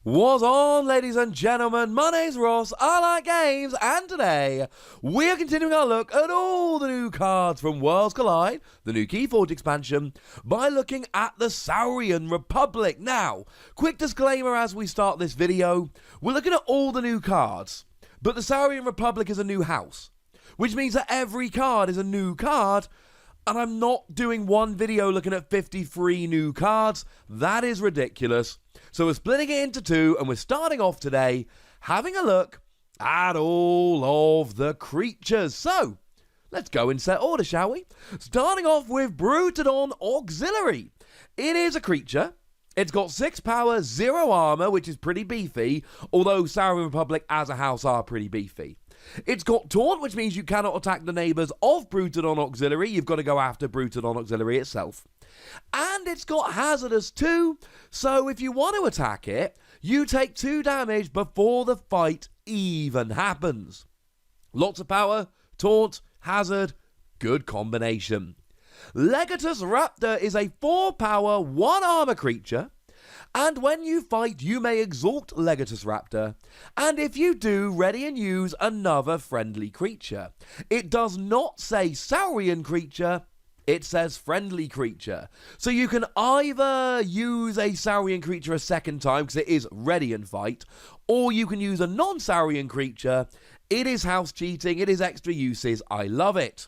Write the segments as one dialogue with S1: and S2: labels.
S1: What's on, ladies and gentlemen? My name's Ross, I like games, and today we are continuing our look at all the new cards from Worlds Collide, the new Keyforge expansion, by looking at the Saurian Republic. Now, quick disclaimer as we start this video, we're looking at all the new cards, but the Saurian Republic is a new house, which means that every card is a new card, and I'm not doing one video looking at 53 new cards. That is ridiculous. So we're splitting it into two, and we're starting off today having a look at all of the creatures. So, let's go in set order, shall we? Starting off with BRUTODON Auxiliary. It is a creature. It's got 6 power, 0 armor, which is pretty beefy, although Saurian Republic as a house are pretty beefy. It's got Taunt, which means you cannot attack the neighbours of BRUTODON Auxiliary. You've got to go after BRUTODON Auxiliary itself. And it's got Hazardous too, so if you want to attack it, you take 2 damage before the fight even happens. Lots of power, Taunt, Hazard, good combination. Legatus Raptor is a 4 power, 1 armor creature. And when you fight, you may exalt Legatus Raptor, and if you do, ready and use another friendly creature. It does not say Saurian creature, it says friendly creature. So you can either use a Saurian creature a second time, because it is ready and fight, or you can use a non-Saurian creature. It is house cheating, it is extra uses, I love it.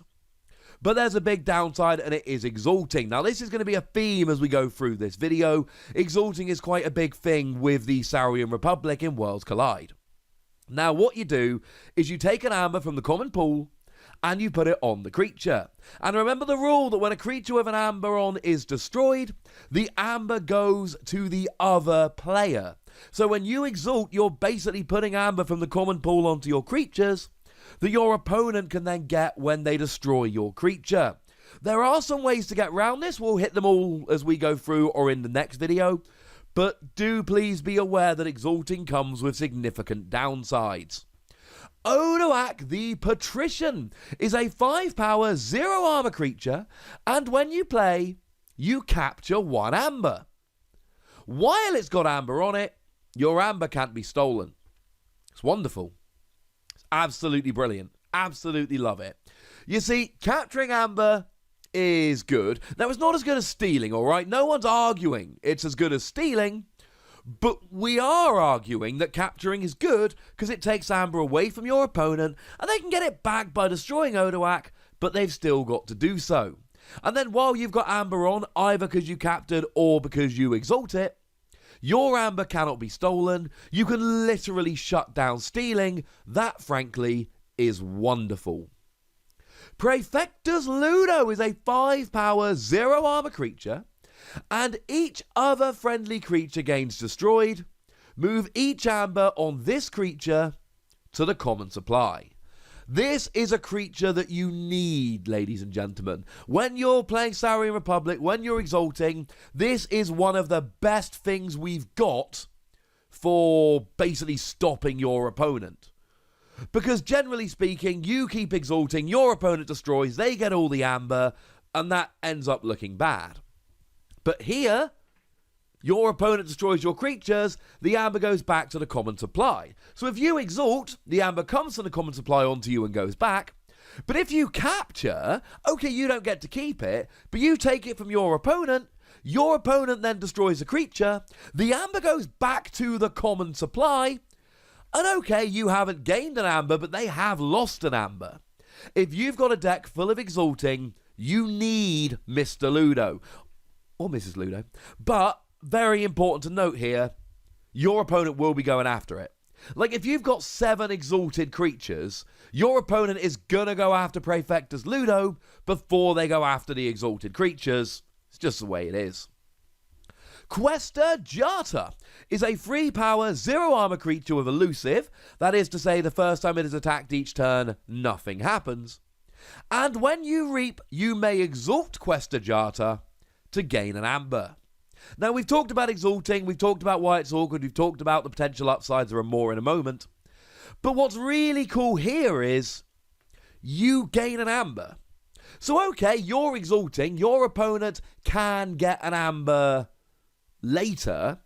S1: But there's a big downside, and it is exalting. Now, this is going to be a theme as we go through this video. Exalting is quite a big thing with the Saurian Republic in Worlds Collide. Now, what you do is you take an amber from the common pool, and you put it on the creature. And remember the rule that when a creature with an amber on is destroyed, the amber goes to the other player. So when you exalt, you're basically putting amber from the common pool onto your creatures that your opponent can then get when they destroy your creature. There are some ways to get around this. We'll hit them all as we go through or in the next video. But do please be aware that exalting comes with significant downsides. ODOAC the Patrician is a 5 power, 0 armor creature, and when you play, you capture 1 amber. While it's got amber on it, your amber can't be stolen. It's wonderful. Absolutely brilliant. Absolutely love it. You see, capturing amber is good. Now, it's not as good as stealing, all right? No one's arguing it's as good as stealing, but we are arguing that capturing is good because it takes amber away from your opponent, and they can get it back by destroying ODOAC, but they've still got to do so. And then while you've got amber on, either because you captured or because you exalt it, your amber cannot be stolen. You can literally shut down stealing. That, frankly, is wonderful. PRAEFECTUS LUDO is a 5 power, 0 armor creature, and each other friendly creature gains destroyed. Move each amber on this creature to the common supply. This is a creature that you need, ladies and gentlemen. When you're playing Saurian Republic, when you're exalting, this is one of the best things we've got for basically stopping your opponent. Because generally speaking, you keep exalting, your opponent destroys, they get all the amber, and that ends up looking bad. But here, your opponent destroys your creatures, the amber goes back to the common supply. So if you exalt, the amber comes from the common supply onto you and goes back. But if you capture, okay, you don't get to keep it, but you take it from your opponent then destroys the creature, the amber goes back to the common supply, and okay, you haven't gained an amber, but they have lost an amber. If you've got a deck full of exalting, you need Mr. Ludo, or Mrs. Ludo, but very important to note here, your opponent will be going after it. Like, if you've got 7 exalted creatures, your opponent is gonna go after PRAEFECTUS Ludo before they go after the exalted creatures. It's just the way it is. QUESTOR JARTA is a 3 power, 0 armor creature with elusive. That is to say, the first time it is attacked each turn, nothing happens. And when you reap, you may exalt QUESTOR JARTA to gain an amber. Now, we've talked about exalting, we've talked about why it's awkward, we've talked about the potential upsides, there are more in a moment. But what's really cool here is you gain an amber. So, okay, you're exalting, your opponent can get an amber later,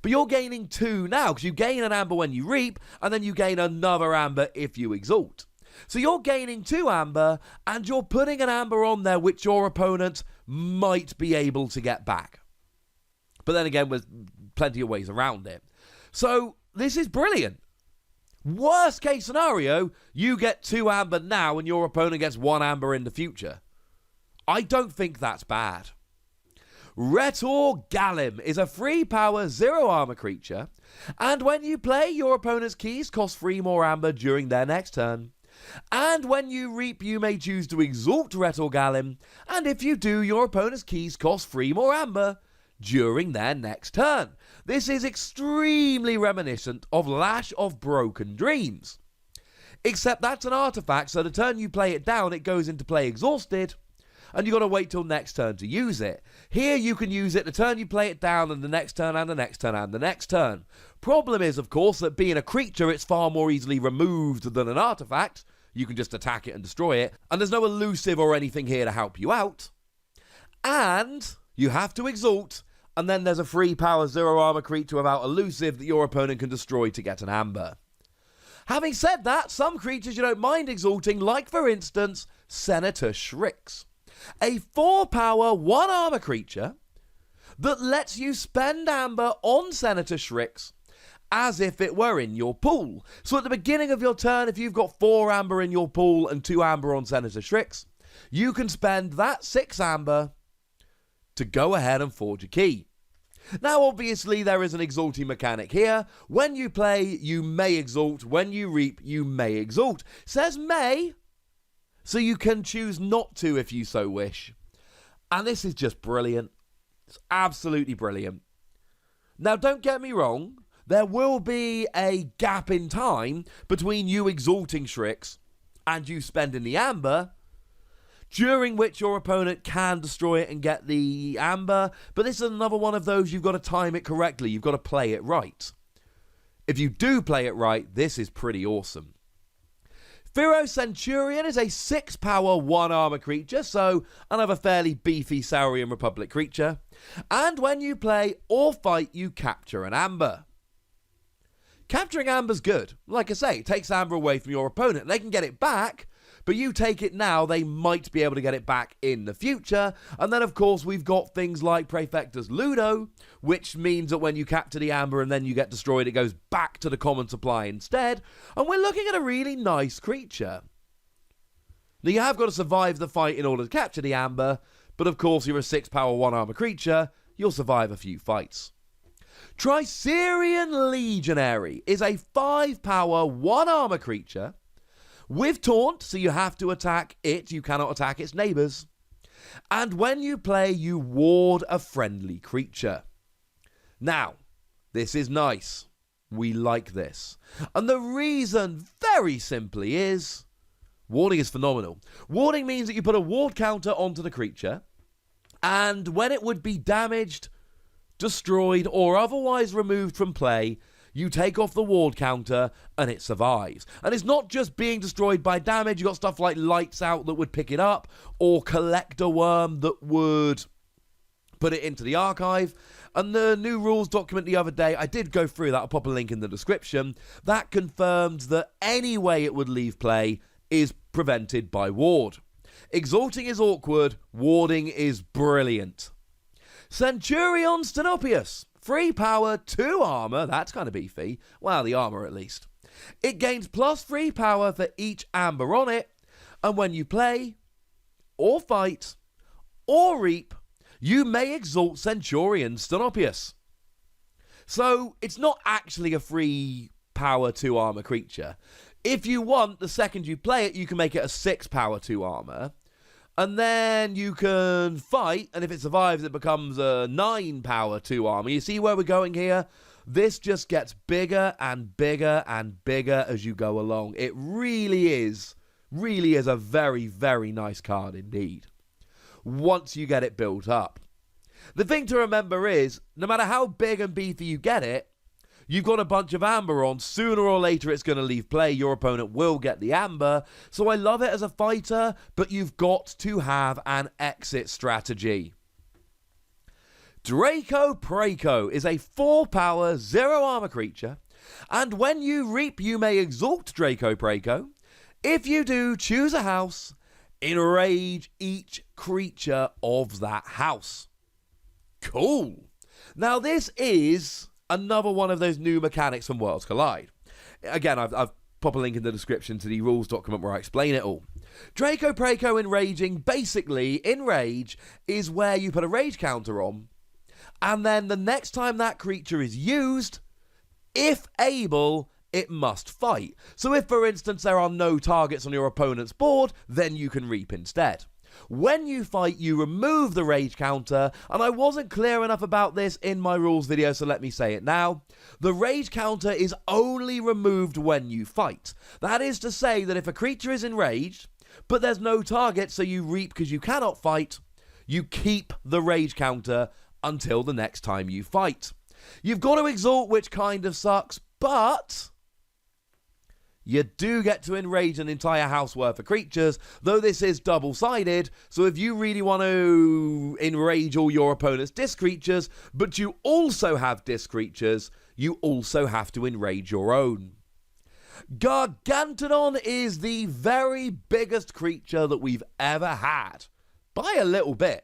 S1: But you're gaining 2 now, because you gain an amber when you reap, and then you gain another amber if you exalt. So you're gaining 2 amber, and you're putting an amber on there which your opponent might be able to get back. But then again, there's plenty of ways around it. So this is brilliant. Worst case scenario, you get 2 amber now and your opponent gets 1 amber in the future. I don't think that's bad. RHETOR GALLIM is a 3 power 0 armor creature, and when you play, your opponent's keys cost 3 more amber during their next turn. And when you reap, you may choose to exalt RHETOR GALLIM, and if you do, your opponent's keys cost 3 more amber during their next turn. This is extremely reminiscent of Lash of Broken Dreams. Except that's an artifact, so the turn you play it down, it goes into play exhausted, and you've got to wait till next turn to use it. Here you can use it the turn you play it down, and the next turn, and the next turn, and the next turn. Problem is, of course, that being a creature, it's far more easily removed than an artifact. You can just attack it and destroy it, and there's no elusive or anything here to help you out. And you have to exalt, and then there's a 3 power 0 armor creature without elusive that your opponent can destroy to get an amber. Having said that, some creatures you don't mind exalting, like for instance, Cinnatus SHRIX. A 4 power 1 armor creature that lets you spend amber on Cinnatus SHRIX as if it were in your pool. So at the beginning of your turn, if you've got 4 amber in your pool and 2 amber on Cinnatus SHRIX, you can spend that 6 amber to go ahead and forge a key. Now, obviously, there is an exalting mechanic here. When you play, you may exalt. When you reap, you may exalt. Says may, so you can choose not to if you so wish. And this is just brilliant. It's absolutely brilliant. Now, don't get me wrong. There will be a gap in time between you exalting SHRIX and you spending the amber, during which your opponent can destroy it and get the amber. But this is another one of those, you've got to time it correctly. You've got to play it right. If you do play it right, this is pretty awesome. THERO Centurion is a 6 power 1 armor creature, so another fairly beefy Saurian Republic creature. And when you play or fight, you capture an amber. Capturing amber's good. Like I say, it takes amber away from your opponent. They can get it back, but you take it now, they might be able to get it back in the future. And then, of course, we've got things like PRAEFECTUS LUDO, which means that when you capture the amber and then you get destroyed, it goes back to the common supply instead. And we're looking at a really nice creature. Now, you have got to survive the fight in order to capture the amber, but of course, you're a 6 power 1 armor creature. You'll survive a few fights. TRICERIAN Legionary is a 5 power 1 armor creature with taunt, so you have to attack it, you cannot attack its neighbours. And when you play, you ward a friendly creature. Now, this is nice. We like this. And the reason, very simply, is warding is phenomenal. Warding means that you put a ward counter onto the creature, and when it would be damaged, destroyed, or otherwise removed from play, you take off the ward counter and it survives. And it's not just being destroyed by damage. You've got stuff like Lights Out that would pick it up, or Collector Worm that would put it into the archive. And the new rules document the other day, I did go through that, I'll pop a link in the description, that confirmed that any way it would leave play is prevented by ward. Exalting is awkward, warding is brilliant. Centurion STENOPIUS, 3 power, 2 armor, that's kind of beefy, well, the armor at least. It gains plus 3 power for each amber on it, and when you play, or fight, or reap, you may exalt Centurion STENOPIUS. So, it's not actually a 3 power, 2 armor creature. If you want, the second you play it, you can make it a 6 power, 2 armor. And then you can fight, and if it survives, it becomes a 9 power 2 armor. You see where we're going here? This just gets bigger and bigger and bigger as you go along. It really is a very, very nice card indeed, once you get it built up. The thing to remember is, no matter how big and beefy you get it, you've got a bunch of amber on. Sooner or later, it's going to leave play. Your opponent will get the amber. So I love it as a fighter, but you've got to have an exit strategy. Draco PRAECO is a 4-power, 0-armor creature, and when you reap, you may exalt Draco PRAECO. If you do, choose a house, enrage each creature of that house. Cool. Now, this is another one of those new mechanics from Worlds Collide. Again, I've pop a link in the description to the rules document where I explain it all. Draco PRAECO enraging, basically, enrage is where you put a rage counter on, and then the next time that creature is used, if able, it must fight. So if, for instance, there are no targets on your opponent's board, then you can reap instead. When you fight, you remove the rage counter, and I wasn't clear enough about this in my rules video, so let me say it now. The rage counter is only removed when you fight. That is to say that if a creature is enraged, but there's no target, so you reap because you cannot fight, you keep the rage counter until the next time you fight. You've got to exalt, which kind of sucks, but you do get to enrage an entire house worth of creatures, though this is double-sided, so if you really want to enrage all your opponent's disc creatures, but you also have disc creatures, you also have to enrage your own. Gargantodon is the very biggest creature that we've ever had, by a little bit.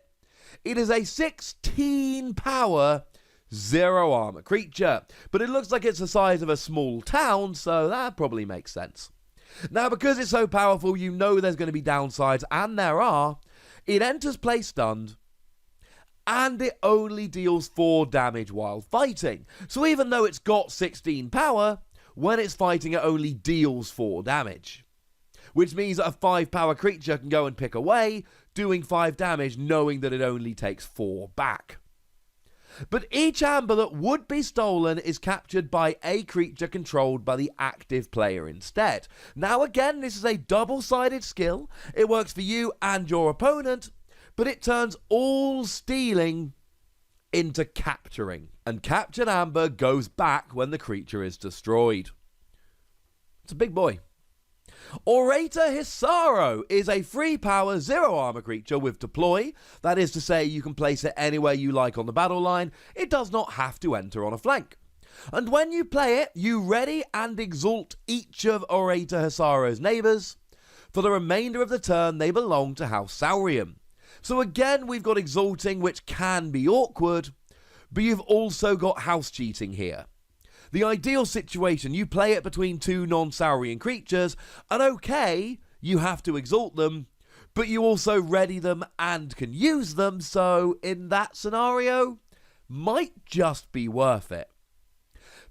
S1: It is a 16-power, 0-armor creature, but it looks like it's the size of a small town, so that probably makes sense. Now, because it's so powerful, you know there's going to be downsides, and there are. It enters play stunned, and it only deals 4 damage while fighting. So even though it's got 16 power, when it's fighting, it only deals 4 damage. Which means that a 5-power creature can go and pick away, doing 5 damage, knowing that it only takes 4 back. But each amber that would be stolen is captured by a creature controlled by the active player instead. Now again, this is a double-sided skill. It works for you and your opponent, but it turns all stealing into capturing. And captured amber goes back when the creature is destroyed. It's a big boy. ORATOR HISSARO is a 3-power, 0-armor creature with deploy. That is to say, you can place it anywhere you like on the battle line. It does not have to enter on a flank. And when you play it, you ready and exalt each of ORATOR HISSARO's neighbours. For the remainder of the turn, they belong to House Saurian. So again, we've got exalting, which can be awkward, but you've also got house cheating here. The ideal situation, you play it between 2 non-Saurian creatures, and okay, you have to exalt them, but you also ready them and can use them, so in that scenario, might just be worth it.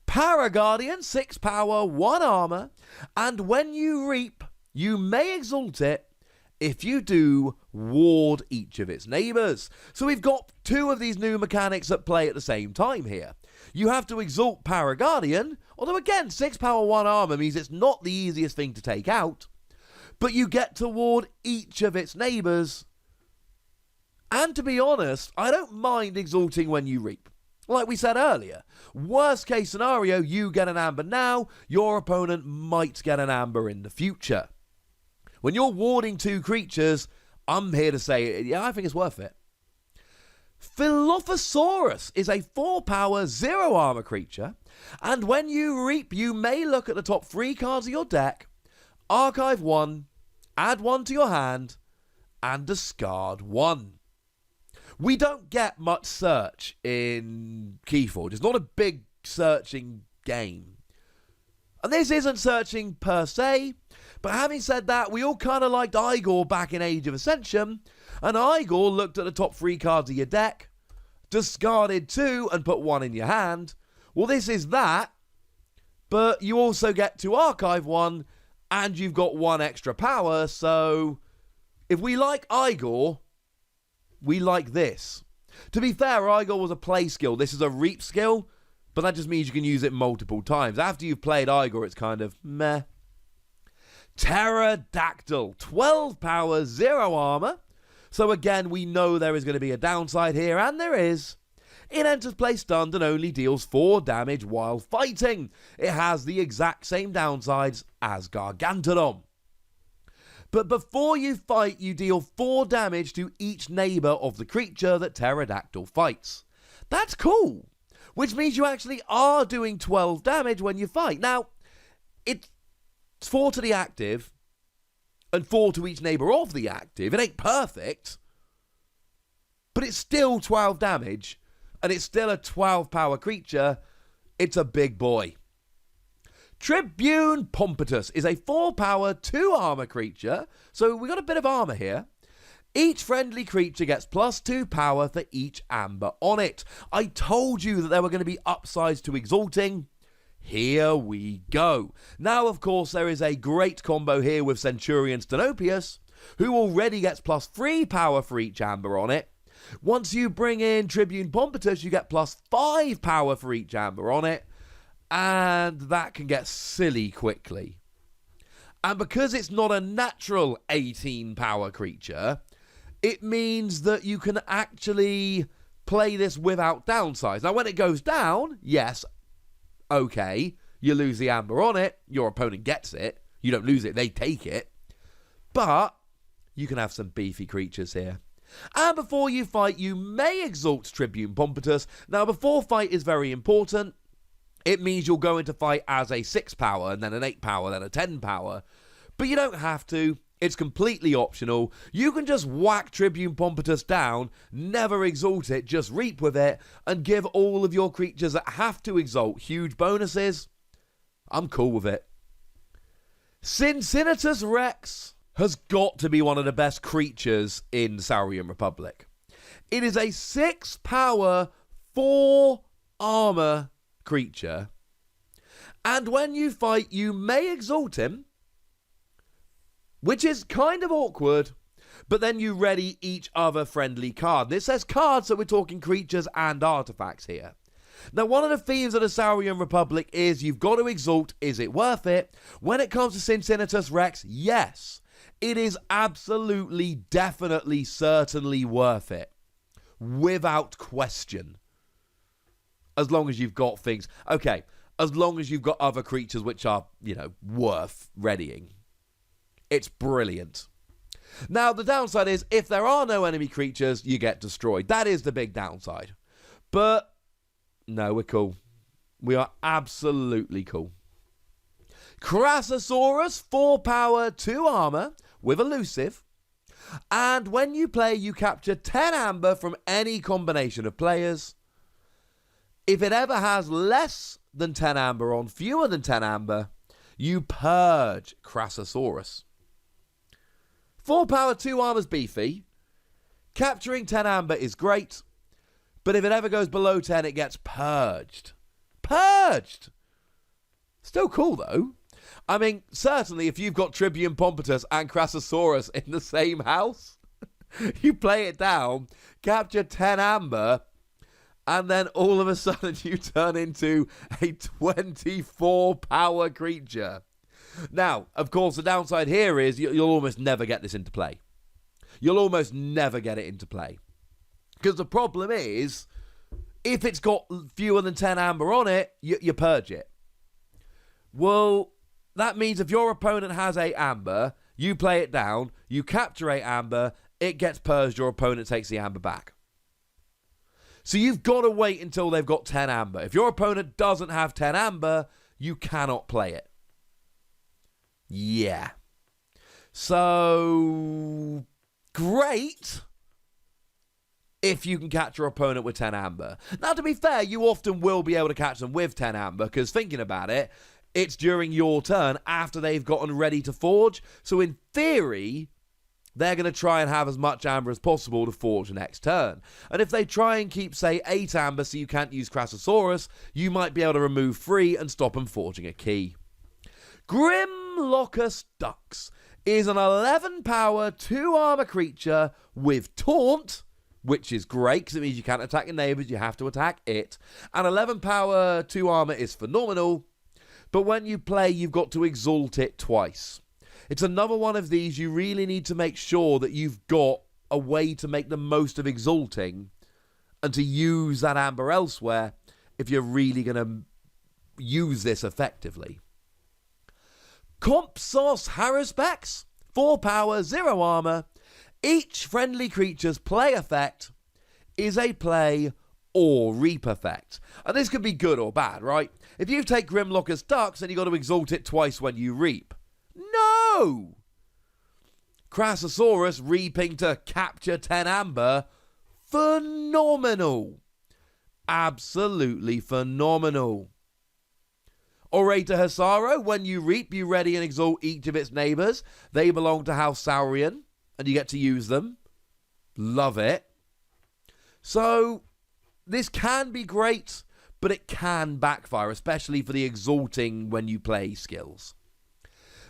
S1: PARAGUARDIAN, 6 power, 1 armor, and when you reap, you may exalt it. If you do, ward each of its neighbours. So we've got 2 of these new mechanics at play at the same time here. You have to exalt PARAGUARDIAN, although again, 6 power, 1 armor means it's not the easiest thing to take out, but you get to ward each of its neighbours. And to be honest, I don't mind exalting when you reap. Like we said earlier, worst case scenario, you get an amber now, your opponent might get an amber in the future. When you're warding 2 creatures, I'm here to say, yeah, I think it's worth it. PHILOPHOSAURUS is a 4-power, 0-armor creature, and when you reap, you may look at the top 3 cards of your deck, archive 1, add 1 to your hand, and discard 1. We don't get much search in Keyforge. It's not a big searching game. And this isn't searching per se, but having said that, we all kind of liked Igor back in Age of Ascension, and Igor looked at the top 3 cards of your deck, discarded 2 and put 1 in your hand. Well, this is that, but you also get to archive 1, and you've got 1 extra power, so if we like Igor, we like this. To be fair, Igor was a play skill. This is a reap skill, but that just means you can use it multiple times. After you've played Igor, it's kind of meh. TERRORDACTYL, 12 power, 0 armor. So again, we know there is going to be a downside here, and there is. It enters play stunned and only deals 4 damage while fighting. It has the exact same downsides as Gargantodon. But before you fight, you deal 4 damage to each neighbour of the creature that TERRORDACTYL fights. That's cool. Which means you actually are doing 12 damage when you fight. Now, it's 4 to the active and 4 to each neighbour of the active. It ain't perfect, but it's still 12 damage, and it's still a 12 power creature. It's a big boy. Tribune Pompetus is a 4 power, 2 armor creature, so we got a bit of armor here. Each friendly creature gets +2 power for each amber on it. I told you that there were going to be upsides to exalting. Here we go. Now, of course, there is a great combo here with Centurion STENOPIUS, who already gets +3 power for each amber on it. Once you bring in Tribune Pompetus, you get +5 power for each amber on it, and that can get silly quickly. And because it's not a natural 18 power creature, it means that you can actually play this without downsides. Now, when it goes down, yes, okay, you lose the amber on it, your opponent gets it, you don't lose it, they take it, but you can have some beefy creatures here. And before you fight, you may exalt Tribune Pompetus. Now, before fight is very important. It means you'll go into fight as a 6 power, and then an 8 power, then a 10 power, but you don't have to. It's completely optional. You can just whack Tribune Pompetus down, never exalt it, just reap with it, and give all of your creatures that have to exalt huge bonuses. I'm cool with it. Cinnatus Rex has got to be one of the best creatures in Saurian Republic. It is a 6 power, 4 armor creature, and when you fight, you may exalt him, which is kind of awkward, but then you ready each other friendly card. This says cards, so we're talking creatures and artifacts here. Now, one of the themes of the Saurian Republic is you've got to exalt. Is it worth it? When it comes to Cinnatus Rex, yes. It is absolutely, definitely, certainly worth it. Without question. As long as you've got things. Okay, as long as you've got other creatures which are, worth readying. It's brilliant. Now, the downside is, if there are no enemy creatures, you get destroyed. That is the big downside. But, no, we're cool. We are absolutely cool. Crassosaurus, 4 power, 2 armor, with elusive. And when you play, you capture 10 amber from any combination of players. If it ever has less than 10 amber on, fewer than 10 amber, you purge Crassosaurus. 4 power, 2 armor's beefy. Capturing 10 amber is great. But if it ever goes below 10, it gets purged. Purged! Still cool, though. I mean, certainly if you've got Tribune Pompetus and Crassosaurus in the same house, you play it down, capture 10 amber, and then all of a sudden you turn into a 24 power creature. Now, of course, the downside here is you'll almost never get this into play. You'll almost never get it into play. Because the problem is, if it's got fewer than 10 amber on it, you purge it. Well, that means if your opponent has 8 amber, you play it down, you capture 8 amber, it gets purged, your opponent takes the amber back. So you've got to wait until they've got 10 amber. If your opponent doesn't have 10 amber, you cannot play it. Yeah. So, great if you can catch your opponent with 10 amber. Now, to be fair, you often will be able to catch them with 10 amber, because thinking about it, it's during your turn after they've gotten ready to forge. So in theory, they're going to try and have as much amber as possible to forge the next turn. And if they try and keep, say, 8 amber so you can't use Crassosaurus, you might be able to remove 3 and stop them forging a key. Grimlocus Dux is an 11 power, 2 armor creature with Taunt, which is great because it means you can't attack your neighbours, you have to attack it. And 11 power, 2 armor is phenomenal, but when you play, you've got to exalt it twice. It's another one of these you really need to make sure that you've got a way to make the most of exalting and to use that amber elsewhere if you're really going to use this effectively. Compsos Haruspex, 4 power, 0 armor. Each friendly creature's play effect is a play or reap effect. And this could be good or bad, right? If you take Grimlocus Ducks, then you've got to exalt it twice when you reap. No! Crassosaurus reaping to capture 10 amber. Phenomenal. Absolutely phenomenal. Orator HISSARO, when you reap, you ready and exalt each of its neighbours. They belong to House Saurian, and you get to use them. Love it. So, this can be great, but it can backfire, especially for the exalting when you play skills.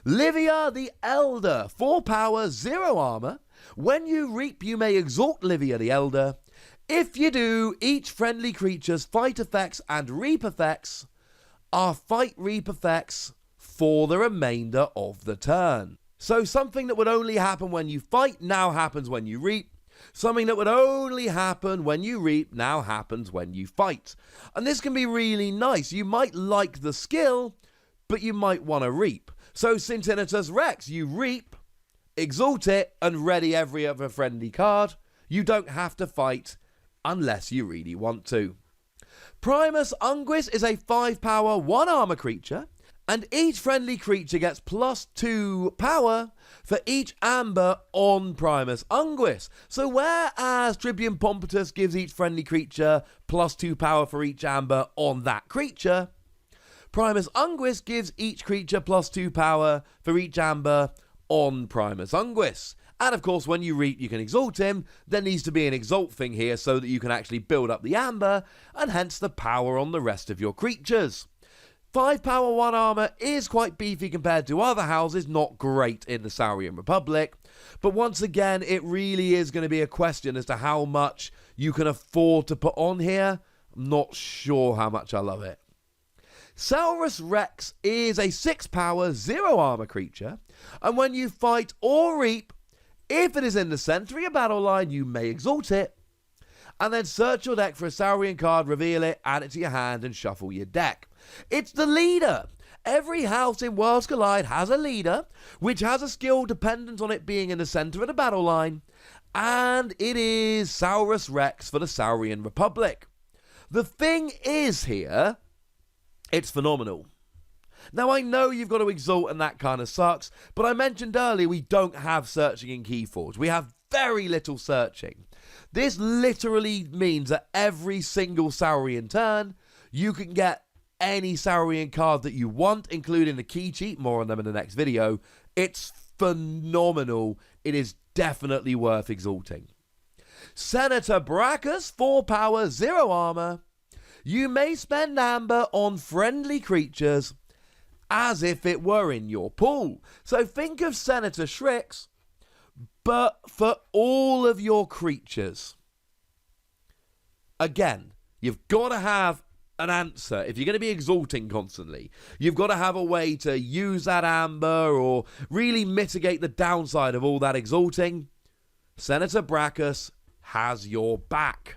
S1: Livia the Elder, 4 power, 0 armor. When you reap, you may exalt Livia the Elder. If you do, each friendly creature's fight effects and reap effects are fight reap effects for the remainder of the turn. So something that would only happen when you fight now happens when you reap. Something that would only happen when you reap now happens when you fight. And this can be really nice. You might like the skill, but you might want to reap. So Cinnatus Rex, you reap, exalt it, and ready every other friendly card. You don't have to fight unless you really want to. Primus Unguis is a 5 power, 1 armor creature, and each friendly creature gets +2 power for each amber on Primus Unguis. So whereas Tribune Pompetus gives each friendly creature +2 power for each amber on that creature, Primus Unguis gives each creature +2 power for each amber on Primus Unguis. And of course, when you reap, you can exalt him. There needs to be an exalt thing here so that you can actually build up the amber, and hence the power on the rest of your creatures. 5 power, 1 armor is quite beefy compared to other houses, not great in the Saurian Republic. But once again, it really is going to be a question as to how much you can afford to put on here. I'm not sure how much I love it. Saurus Rex is a 6 power, 0 armor creature, and when you fight or reap, if it is in the center of your battle line, you may exalt it, and then search your deck for a Saurian card, reveal it, add it to your hand, and shuffle your deck. It's the leader. Every house in Worlds Collide has a leader, which has a skill dependent on it being in the center of the battle line, and it is Saurus Rex for the Saurian Republic. The thing is here, it's phenomenal. Now, I know you've got to exalt and that kind of sucks, but I mentioned earlier we don't have searching in Keyforge. We have very little searching. This literally means that every single Saurian turn, you can get any Saurian card that you want, including the key cheat. More on them in the next video. It's phenomenal. It is definitely worth exalting. Senator Brachus, 4 power, 0 armor. You may spend amber on friendly creatures as if it were in your pool. So think of Senator SHRIX, but for all of your creatures. Again, you've got to have an answer. If you're going to be exalting constantly, you've got to have a way to use that amber or really mitigate the downside of all that exalting. Senator Brachus has your back.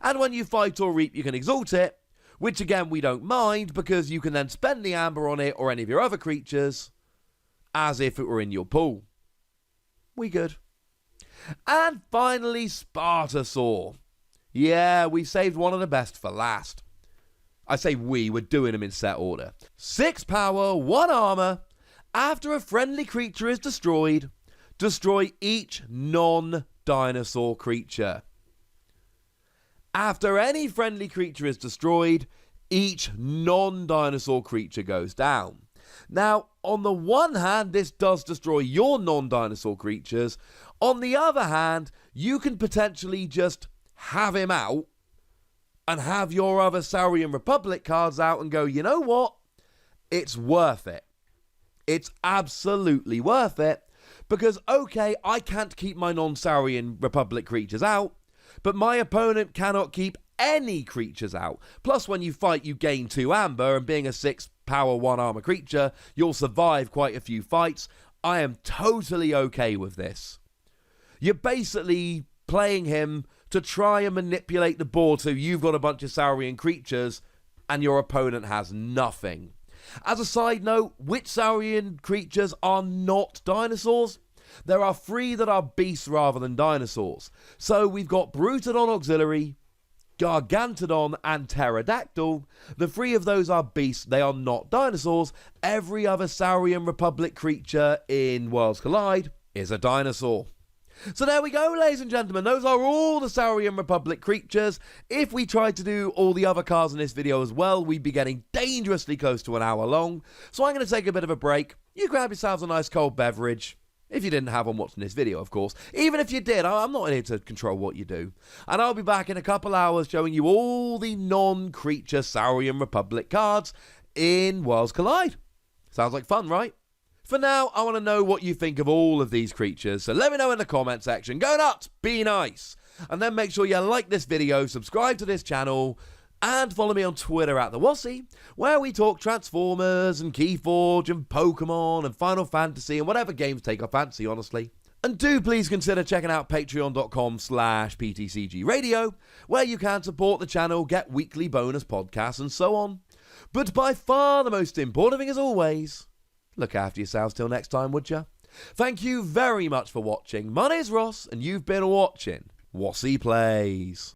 S1: And when you fight or reap, you can exalt it, which again we don't mind because you can then spend the amber on it or any of your other creatures as if it were in your pool. We good. And finally, Spartosaur. Yeah, we saved one of the best for last. I say we're doing them in set order. 6 power, 1 armor. After a friendly creature is destroyed, destroy each non-dinosaur creature. After any friendly creature is destroyed, each non-dinosaur creature goes down. Now, on the one hand, this does destroy your non-dinosaur creatures. On the other hand, you can potentially just have him out and have your other Saurian Republic cards out and go, you know what? It's worth it. It's absolutely worth it. Because, okay, I can't keep my non-Saurian Republic creatures out, but my opponent cannot keep any creatures out. Plus, when you fight, you gain 2 amber, and being a 6 power, 1 armor creature, you'll survive quite a few fights. I am totally okay with this. You're basically playing him to try and manipulate the board so you've got a bunch of Saurian creatures and your opponent has nothing. As a side note, which Saurian creatures are not dinosaurs? There are 3 that are beasts rather than dinosaurs. So we've got BRUTODON Auxiliary, Gargantodon, and Pterodactyl. The 3 of those are beasts, they are not dinosaurs. Every other Saurian Republic creature in Worlds Collide is a dinosaur. So there we go, ladies and gentlemen, those are all the Saurian Republic creatures. If we tried to do all the other cards in this video as well, we'd be getting dangerously close to an hour long. So I'm going to take a bit of a break. You grab yourselves a nice cold beverage. If you didn't have one watching this video, of course. Even if you did, I'm not here to control what you do. And I'll be back in a couple hours showing you all the non-creature Saurian Republic cards in Worlds Collide. Sounds like fun, right? For now, I want to know what you think of all of these creatures, so let me know in the comment section. Go nuts, be nice, and then make sure you like this video, subscribe to this channel, and follow me on Twitter at @TheWossy, where we talk Transformers and Keyforge and Pokemon and Final Fantasy and whatever games take our fancy, honestly. And do please consider checking out patreon.com/PTCGradio, where you can support the channel, get weekly bonus podcasts, and so on. But by far the most important thing, as always, look after yourselves till next time, would ya? Thank you very much for watching. My name's Ross, and you've been watching Wossy Plays.